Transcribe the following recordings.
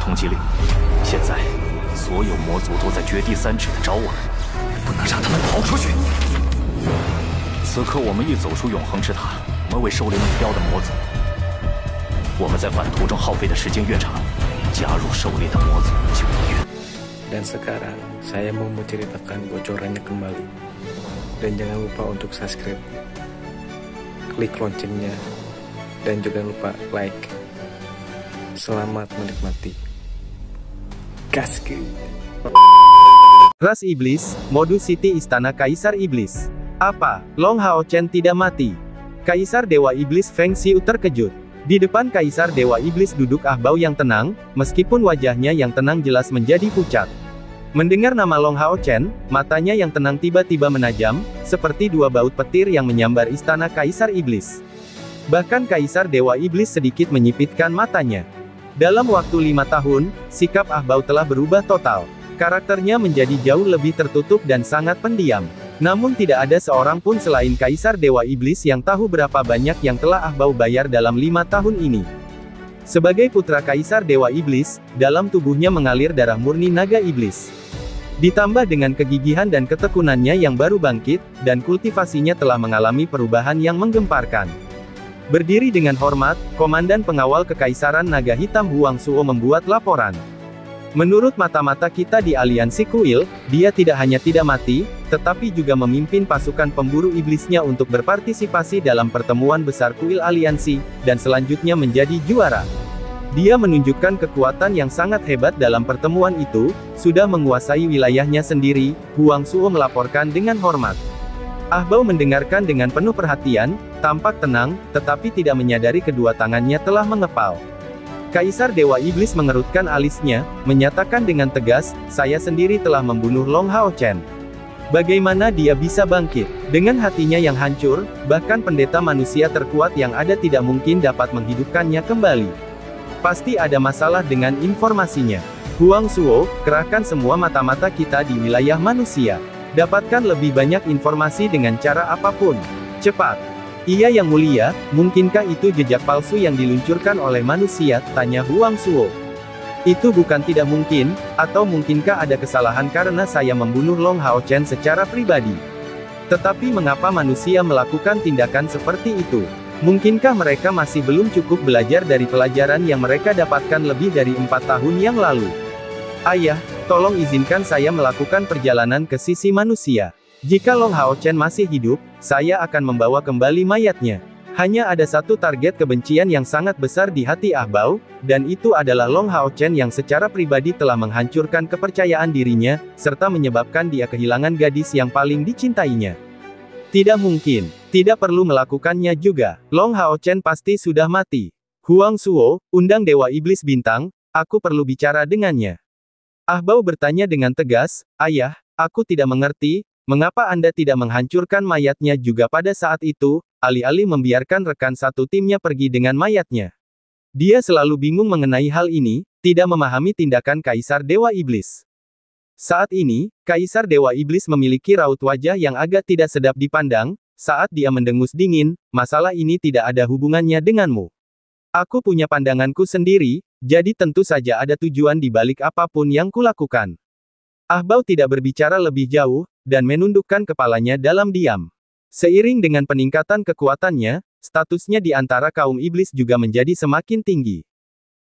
通缉令。现在，所有魔族都在掘地三尺的找我们，不能让他们逃出去。此刻我们一走出永恒之塔，我们为狩猎目标的魔族。我们在返途中耗费的时间越长，加入狩猎的魔族就越。Dan sekarang saya mau menceritakan bocorannya kembali. Dan jangan lupa untuk subscribe, klik loncengnya, dan juga lupa like. Selamat menikmati. Gaskeun. Ras Iblis, modus Siti Istana Kaisar Iblis. Apa? Long Hao Chen tidak mati? Kaisar Dewa Iblis Feng Xiu terkejut. Di depan Kaisar Dewa Iblis duduk Ah Bao yang tenang, meskipun wajahnya yang tenang jelas menjadi pucat. Mendengar nama Long Hao Chen, matanya yang tenang tiba-tiba menajam, seperti dua baut petir yang menyambar istana Kaisar Iblis. Bahkan Kaisar Dewa Iblis sedikit menyipitkan matanya. Dalam waktu 5 tahun, sikap Ah Bao telah berubah total. Karakternya menjadi jauh lebih tertutup dan sangat pendiam. Namun tidak ada seorang pun selain Kaisar Dewa Iblis yang tahu berapa banyak yang telah Ah Bao bayar dalam 5 tahun ini. Sebagai putra Kaisar Dewa Iblis, dalam tubuhnya mengalir darah murni naga iblis. Ditambah dengan kegigihan dan ketekunannya yang baru bangkit, dan kultivasinya telah mengalami perubahan yang menggemparkan. Berdiri dengan hormat, Komandan Pengawal Kekaisaran Naga Hitam Huang Suo membuat laporan. Menurut mata-mata kita di aliansi Kuil, dia tidak hanya tidak mati, tetapi juga memimpin pasukan pemburu iblisnya untuk berpartisipasi dalam pertemuan besar Kuil aliansi, dan selanjutnya menjadi juara. Dia menunjukkan kekuatan yang sangat hebat dalam pertemuan itu, sudah menguasai wilayahnya sendiri, Huang Suo melaporkan dengan hormat. Ah Bao mendengarkan dengan penuh perhatian, tampak tenang, tetapi tidak menyadari kedua tangannya telah mengepal. Kaisar Dewa Iblis mengerutkan alisnya, menyatakan dengan tegas, saya sendiri telah membunuh Long Hao Chen. Bagaimana dia bisa bangkit? Dengan hatinya yang hancur, bahkan pendeta manusia terkuat yang ada tidak mungkin dapat menghidupkannya kembali. Pasti ada masalah dengan informasinya. Huang Suo, kerahkan semua mata-mata kita di wilayah manusia. Dapatkan lebih banyak informasi dengan cara apapun. Cepat. Iya yang mulia, mungkinkah itu jejak palsu yang diluncurkan oleh manusia? Tanya Huang Suo. Itu bukan tidak mungkin, atau mungkinkah ada kesalahan karena saya membunuh Long Hao Chen secara pribadi? Tetapi mengapa manusia melakukan tindakan seperti itu? Mungkinkah mereka masih belum cukup belajar dari pelajaran yang mereka dapatkan lebih dari 4 tahun yang lalu? Ayah, tolong izinkan saya melakukan perjalanan ke sisi manusia. Jika Long Hao Chen masih hidup, saya akan membawa kembali mayatnya. Hanya ada satu target kebencian yang sangat besar di hati Ah Bao, dan itu adalah Long Hao Chen yang secara pribadi telah menghancurkan kepercayaan dirinya, serta menyebabkan dia kehilangan gadis yang paling dicintainya. Tidak mungkin, tidak perlu melakukannya juga. Long Hao Chen pasti sudah mati. Huang Suo, undang Dewa Iblis Bintang, aku perlu bicara dengannya. Ah Bao bertanya dengan tegas, ayah, aku tidak mengerti, mengapa Anda tidak menghancurkan mayatnya juga pada saat itu, alih-alih membiarkan rekan satu timnya pergi dengan mayatnya? Dia selalu bingung mengenai hal ini, tidak memahami tindakan Kaisar Dewa Iblis. Saat ini, Kaisar Dewa Iblis memiliki raut wajah yang agak tidak sedap dipandang, saat dia mendengus dingin, masalah ini tidak ada hubungannya denganmu. Aku punya pandanganku sendiri, jadi tentu saja ada tujuan di balik apapun yang kulakukan. Ah Bao tidak berbicara lebih jauh, dan menundukkan kepalanya dalam diam. Seiring dengan peningkatan kekuatannya, statusnya di antara kaum iblis juga menjadi semakin tinggi.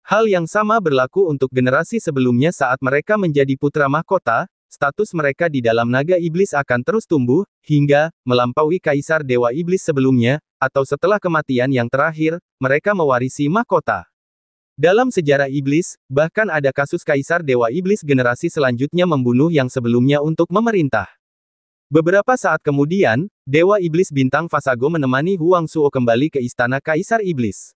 Hal yang sama berlaku untuk generasi sebelumnya saat mereka menjadi putra mahkota, status mereka di dalam naga iblis akan terus tumbuh, hingga melampaui Kaisar Dewa Iblis sebelumnya, atau setelah kematian yang terakhir, mereka mewarisi mahkota. Dalam sejarah iblis, bahkan ada kasus Kaisar Dewa Iblis generasi selanjutnya membunuh yang sebelumnya untuk memerintah. Beberapa saat kemudian, Dewa Iblis Bintang Fasago menemani Huang Suo kembali ke istana Kaisar Iblis.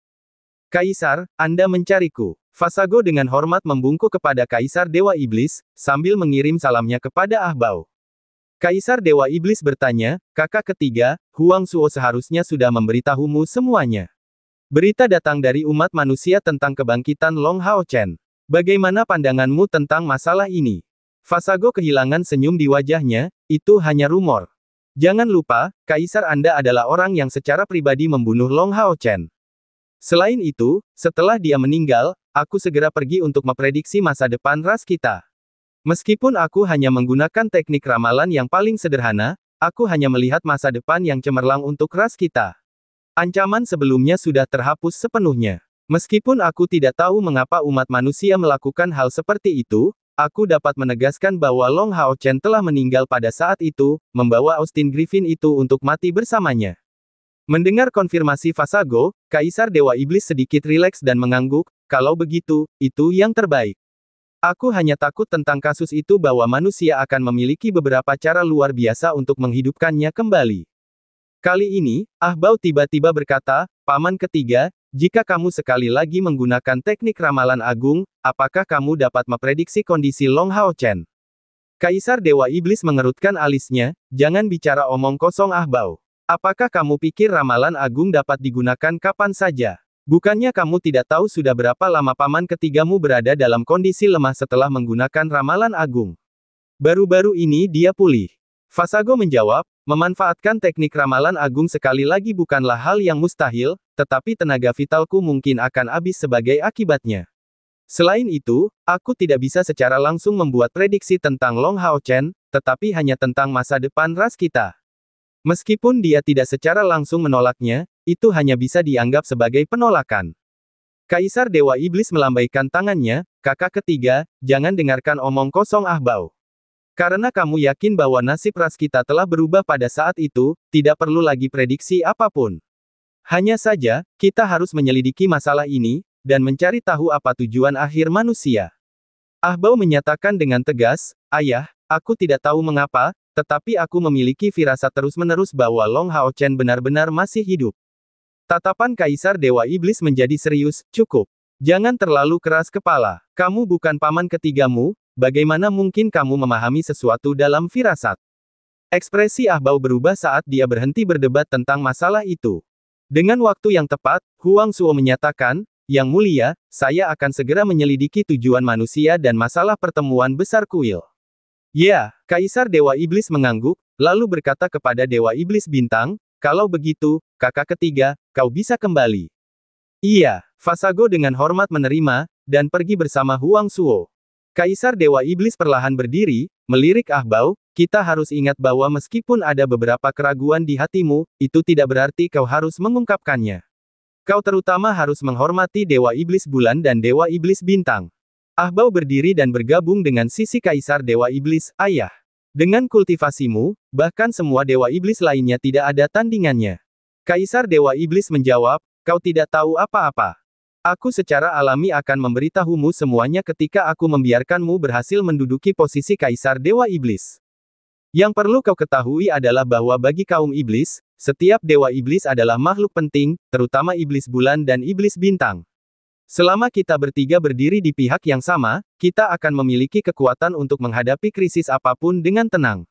Kaisar, Anda mencariku. Fasago dengan hormat membungkuk kepada Kaisar Dewa Iblis, sambil mengirim salamnya kepada Ah Bao. Kaisar Dewa Iblis bertanya, kakak ketiga, Huang Suo seharusnya sudah memberitahumu semuanya. Berita datang dari umat manusia tentang kebangkitan Long Hao Chen. Bagaimana pandanganmu tentang masalah ini? Fasago kehilangan senyum di wajahnya, itu hanya rumor. Jangan lupa, Kaisar Anda adalah orang yang secara pribadi membunuh Long Hao Chen. Selain itu, setelah dia meninggal, aku segera pergi untuk memprediksi masa depan ras kita. Meskipun aku hanya menggunakan teknik ramalan yang paling sederhana, aku hanya melihat masa depan yang cemerlang untuk ras kita. Ancaman sebelumnya sudah terhapus sepenuhnya. Meskipun aku tidak tahu mengapa umat manusia melakukan hal seperti itu, aku dapat menegaskan bahwa Long Hao Chen telah meninggal pada saat itu, membawa Austin Griffin itu untuk mati bersamanya. Mendengar konfirmasi Vasago, Kaisar Dewa Iblis sedikit rileks dan mengangguk, kalau begitu, itu yang terbaik. Aku hanya takut tentang kasus itu bahwa manusia akan memiliki beberapa cara luar biasa untuk menghidupkannya kembali. Kali ini, Ah Bao tiba-tiba berkata, Paman ketiga, jika kamu sekali lagi menggunakan teknik ramalan agung, apakah kamu dapat memprediksi kondisi Long Hao Chen? Kaisar Dewa Iblis mengerutkan alisnya, jangan bicara omong kosong Ah Bao. Apakah kamu pikir ramalan agung dapat digunakan kapan saja? Bukannya kamu tidak tahu sudah berapa lama paman ketigamu berada dalam kondisi lemah setelah menggunakan ramalan agung? Baru-baru ini dia pulih. Vasago menjawab, memanfaatkan teknik ramalan agung sekali lagi bukanlah hal yang mustahil, tetapi tenaga vitalku mungkin akan habis sebagai akibatnya. Selain itu, aku tidak bisa secara langsung membuat prediksi tentang Long Hao Chen, tetapi hanya tentang masa depan ras kita. Meskipun dia tidak secara langsung menolaknya, itu hanya bisa dianggap sebagai penolakan. Kaisar Dewa Iblis melambaikan tangannya, kakak ketiga, jangan dengarkan omong kosong Ah Bao. Karena kamu yakin bahwa nasib ras kita telah berubah pada saat itu, tidak perlu lagi prediksi apapun. Hanya saja, kita harus menyelidiki masalah ini, dan mencari tahu apa tujuan akhir manusia. Ah Bao menyatakan dengan tegas, ayah, aku tidak tahu mengapa, tetapi aku memiliki firasat terus-menerus bahwa Long Hao Chen benar-benar masih hidup. Tatapan Kaisar Dewa Iblis menjadi serius, cukup. Jangan terlalu keras kepala. Kamu bukan paman ketigamu, bagaimana mungkin kamu memahami sesuatu dalam firasat? Ekspresi Ah Bao berubah saat dia berhenti berdebat tentang masalah itu. Dengan waktu yang tepat, Huang Suo menyatakan, Yang Mulia, saya akan segera menyelidiki tujuan manusia dan masalah pertemuan besar kuil. Ya, Kaisar Dewa Iblis mengangguk, lalu berkata kepada Dewa Iblis Bintang, kalau begitu, kakak ketiga, kau bisa kembali. Iya, Vasago dengan hormat menerima, dan pergi bersama Huang Suo. Kaisar Dewa Iblis perlahan berdiri, melirik Ah Bao, kita harus ingat bahwa meskipun ada beberapa keraguan di hatimu, itu tidak berarti kau harus mengungkapkannya. Kau terutama harus menghormati Dewa Iblis Bulan dan Dewa Iblis Bintang. Ah Bao berdiri dan bergabung dengan sisi Kaisar Dewa Iblis, ayah. Dengan kultivasimu, bahkan semua Dewa Iblis lainnya tidak ada tandingannya. Kaisar Dewa Iblis menjawab, kau tidak tahu apa-apa. Aku secara alami akan memberitahumu semuanya ketika aku membiarkanmu berhasil menduduki posisi Kaisar Dewa Iblis. Yang perlu kau ketahui adalah bahwa bagi kaum iblis, setiap Dewa Iblis adalah makhluk penting, terutama Iblis Bulan dan Iblis Bintang. Selama kita bertiga berdiri di pihak yang sama, kita akan memiliki kekuatan untuk menghadapi krisis apapun dengan tenang.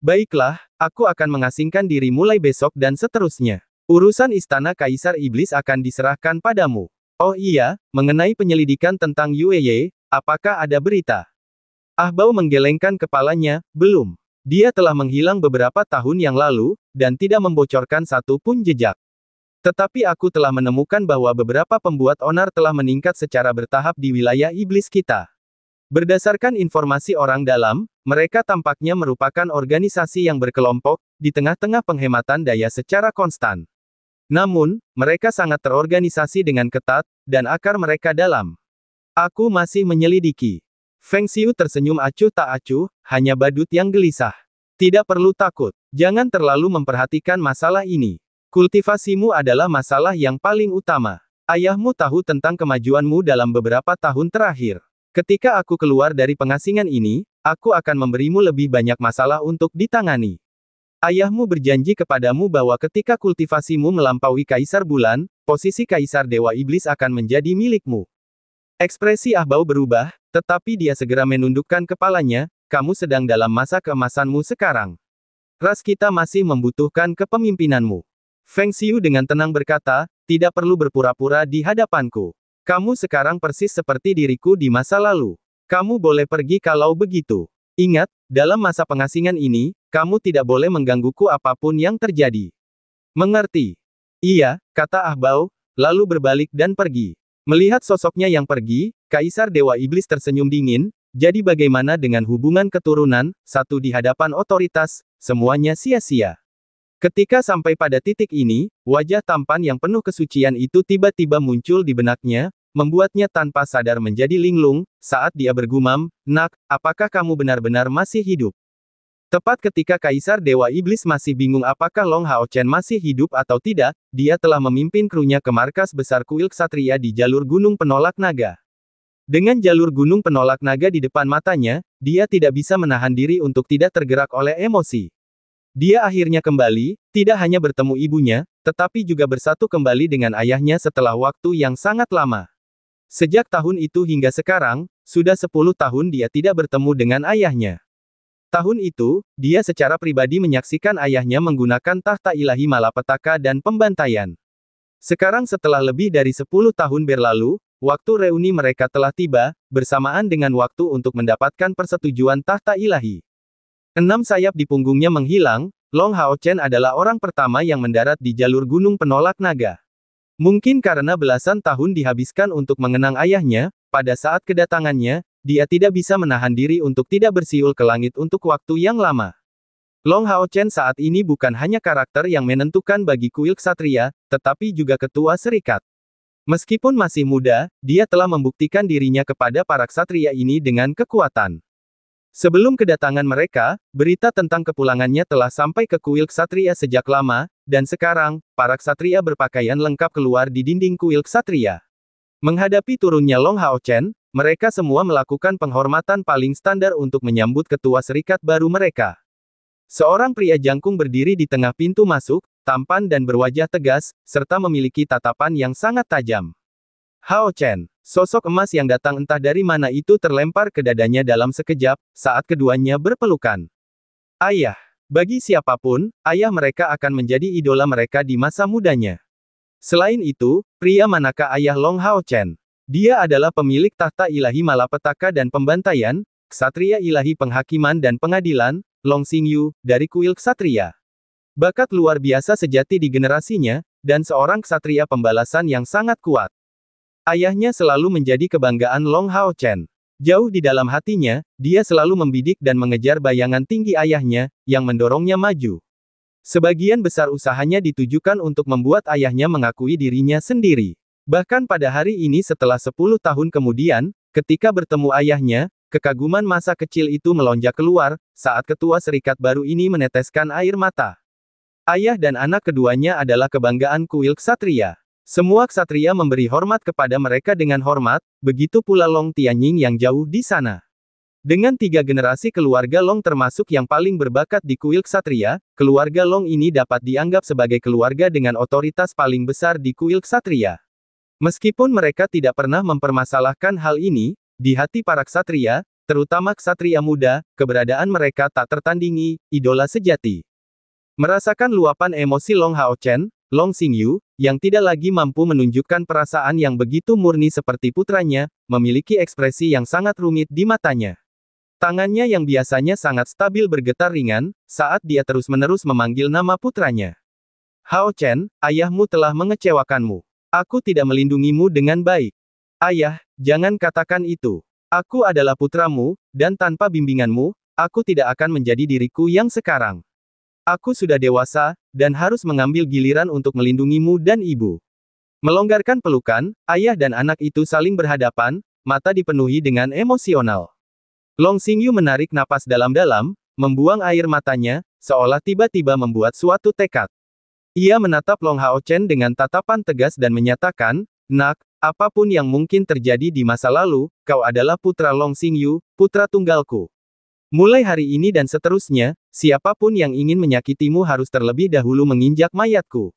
Baiklah, aku akan mengasingkan diri mulai besok dan seterusnya. Urusan Istana Kaisar Iblis akan diserahkan padamu. Oh iya, mengenai penyelidikan tentang Yueye, apakah ada berita? Ah Bao menggelengkan kepalanya, belum. Dia telah menghilang beberapa tahun yang lalu, dan tidak membocorkan satu pun jejak. Tetapi aku telah menemukan bahwa beberapa pembuat onar telah meningkat secara bertahap di wilayah iblis kita. Berdasarkan informasi orang dalam, mereka tampaknya merupakan organisasi yang berkelompok, di tengah-tengah penghematan daya secara konstan. Namun, mereka sangat terorganisasi dengan ketat, dan akar mereka dalam. Aku masih menyelidiki. Feng Xiu tersenyum acuh tak acuh, hanya badut yang gelisah. Tidak perlu takut, jangan terlalu memperhatikan masalah ini. Kultivasimu adalah masalah yang paling utama. Ayahmu tahu tentang kemajuanmu dalam beberapa tahun terakhir. Ketika aku keluar dari pengasingan ini, aku akan memberimu lebih banyak masalah untuk ditangani. Ayahmu berjanji kepadamu bahwa ketika kultivasimu melampaui Kaisar Bulan, posisi Kaisar Dewa Iblis akan menjadi milikmu. Ekspresi Ah Bao berubah, tetapi dia segera menundukkan kepalanya, kamu sedang dalam masa keemasanmu sekarang. Ras kita masih membutuhkan kepemimpinanmu. Feng Xiu dengan tenang berkata, tidak perlu berpura-pura di hadapanku. Kamu sekarang persis seperti diriku di masa lalu. Kamu boleh pergi kalau begitu. Ingat, dalam masa pengasingan ini, kamu tidak boleh menggangguku apapun yang terjadi. Mengerti? Iya, kata Ah Bao, lalu berbalik dan pergi. Melihat sosoknya yang pergi, Kaisar Dewa Iblis tersenyum dingin. Jadi bagaimana dengan hubungan keturunan, satu di hadapan otoritas, semuanya sia-sia. Ketika sampai pada titik ini, wajah tampan yang penuh kesucian itu tiba-tiba muncul di benaknya, membuatnya tanpa sadar menjadi linglung, saat dia bergumam, "Nak, apakah kamu benar-benar masih hidup?" Tepat ketika Kaisar Dewa Iblis masih bingung apakah Long Hao Chen masih hidup atau tidak, dia telah memimpin krunya ke markas besar kuil ksatria di jalur Gunung Penolak Naga. Dengan jalur Gunung Penolak Naga di depan matanya, dia tidak bisa menahan diri untuk tidak tergerak oleh emosi. Dia akhirnya kembali, tidak hanya bertemu ibunya, tetapi juga bersatu kembali dengan ayahnya setelah waktu yang sangat lama. Sejak tahun itu hingga sekarang, sudah 10 tahun dia tidak bertemu dengan ayahnya. Tahun itu, dia secara pribadi menyaksikan ayahnya menggunakan tahta ilahi malapetaka dan pembantaian. Sekarang setelah lebih dari 10 tahun berlalu, waktu reuni mereka telah tiba, bersamaan dengan waktu untuk mendapatkan persetujuan tahta ilahi. 6 sayap di punggungnya menghilang, Long Hao Chen adalah orang pertama yang mendarat di jalur Gunung Penolak Naga. Mungkin karena belasan tahun dihabiskan untuk mengenang ayahnya, pada saat kedatangannya, dia tidak bisa menahan diri untuk tidak bersiul ke langit untuk waktu yang lama. Long Hao Chen saat ini bukan hanya karakter yang menentukan bagi kuil ksatria, tetapi juga ketua serikat. Meskipun masih muda, dia telah membuktikan dirinya kepada para ksatria ini dengan kekuatan. Sebelum kedatangan mereka, berita tentang kepulangannya telah sampai ke kuil ksatria sejak lama, dan sekarang, para ksatria berpakaian lengkap keluar di dinding kuil ksatria. Menghadapi turunnya Long Hao Chen, mereka semua melakukan penghormatan paling standar untuk menyambut ketua serikat baru mereka. Seorang pria jangkung berdiri di tengah pintu masuk, tampan dan berwajah tegas, serta memiliki tatapan yang sangat tajam. Hao Chen, sosok emas yang datang entah dari mana itu terlempar ke dadanya dalam sekejap, saat keduanya berpelukan. Ayah. Bagi siapapun, ayah mereka akan menjadi idola mereka di masa mudanya. Selain itu, pria manakah ayah Long Hao Chen? Dia adalah pemilik tahta ilahi malapetaka dan pembantaian, ksatria ilahi penghakiman dan pengadilan, Long Xingyu, dari kuil ksatria. Bakat luar biasa sejati di generasinya, dan seorang ksatria pembalasan yang sangat kuat. Ayahnya selalu menjadi kebanggaan Long Hao Chen. Jauh di dalam hatinya, dia selalu membidik dan mengejar bayangan tinggi ayahnya, yang mendorongnya maju. Sebagian besar usahanya ditujukan untuk membuat ayahnya mengakui dirinya sendiri. Bahkan pada hari ini setelah 10 tahun kemudian, ketika bertemu ayahnya, kekaguman masa kecil itu melonjak keluar, saat ketua serikat baru ini meneteskan air mata. Ayah dan anak keduanya adalah kebanggaan kuil ksatria. Semua ksatria memberi hormat kepada mereka dengan hormat, begitu pula Long Tianying yang jauh di sana. Dengan 3 generasi keluarga Long termasuk yang paling berbakat di kuil ksatria, keluarga Long ini dapat dianggap sebagai keluarga dengan otoritas paling besar di kuil ksatria. Meskipun mereka tidak pernah mempermasalahkan hal ini, di hati para ksatria, terutama ksatria muda, keberadaan mereka tak tertandingi, idola sejati. Merasakan luapan emosi Long Hao Chen, Long Xingyu, yang tidak lagi mampu menunjukkan perasaan yang begitu murni seperti putranya, memiliki ekspresi yang sangat rumit di matanya. Tangannya yang biasanya sangat stabil bergetar ringan, saat dia terus-menerus memanggil nama putranya. Hao Chen, ayahmu telah mengecewakanmu. Aku tidak melindungimu dengan baik. Ayah, jangan katakan itu. Aku adalah putramu, dan tanpa bimbinganmu, aku tidak akan menjadi diriku yang sekarang. Aku sudah dewasa, dan harus mengambil giliran untuk melindungimu dan ibu. Melonggarkan pelukan, ayah dan anak itu saling berhadapan, mata dipenuhi dengan emosional. Long Xingyu menarik napas dalam-dalam, membuang air matanya, seolah tiba-tiba membuat suatu tekad. Ia menatap Long Hao Chen dengan tatapan tegas dan menyatakan, "Nak, apapun yang mungkin terjadi di masa lalu, kau adalah putra Long Xingyu, putra tunggalku. Mulai hari ini dan seterusnya, siapapun yang ingin menyakitimu harus terlebih dahulu menginjak mayatku."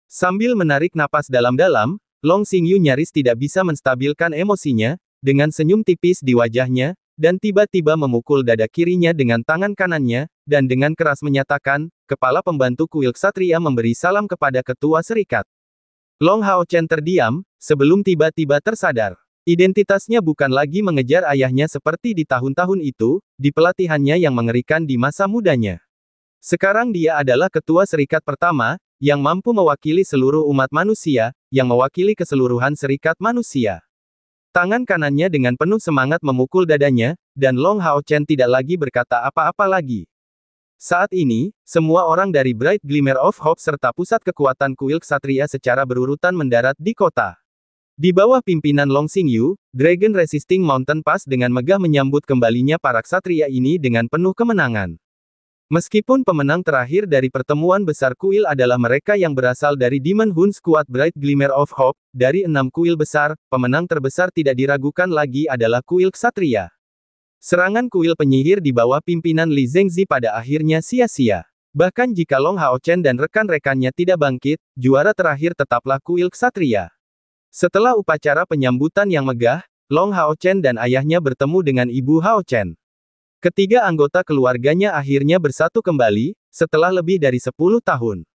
Sambil menarik napas dalam-dalam, Long Xingyu nyaris tidak bisa menstabilkan emosinya, dengan senyum tipis di wajahnya, dan tiba-tiba memukul dada kirinya dengan tangan kanannya, dan dengan keras menyatakan, kepala pembantu kuil ksatria memberi salam kepada ketua serikat. Long Hao Chen terdiam, sebelum tiba-tiba tersadar. Identitasnya bukan lagi mengejar ayahnya seperti di tahun-tahun itu, di pelatihannya yang mengerikan di masa mudanya. Sekarang dia adalah ketua serikat pertama, yang mampu mewakili seluruh umat manusia, yang mewakili keseluruhan serikat manusia. Tangan kanannya dengan penuh semangat memukul dadanya, dan Long Hao Chen tidak lagi berkata apa-apa lagi. Saat ini, semua orang dari Bright Glimmer of Hope serta pusat kekuatan kuil ksatria secara berurutan mendarat di kota. Di bawah pimpinan Long Xingyu, Dragon Resisting Mountain Pass dengan megah menyambut kembalinya para ksatria ini dengan penuh kemenangan. Meskipun pemenang terakhir dari pertemuan besar kuil adalah mereka yang berasal dari Demon Hun Squad Bright Glimmer of Hope, dari 6 kuil besar, pemenang terbesar tidak diragukan lagi adalah kuil ksatria. Serangan kuil penyihir di bawah pimpinan Li Zengzi pada akhirnya sia-sia. Bahkan jika Long Hao Chen dan rekan-rekannya tidak bangkit, juara terakhir tetaplah kuil ksatria. Setelah upacara penyambutan yang megah, Long Hao Chen dan ayahnya bertemu dengan Ibu Hao Chen. Ketiga anggota keluarganya akhirnya bersatu kembali, setelah lebih dari 10 tahun.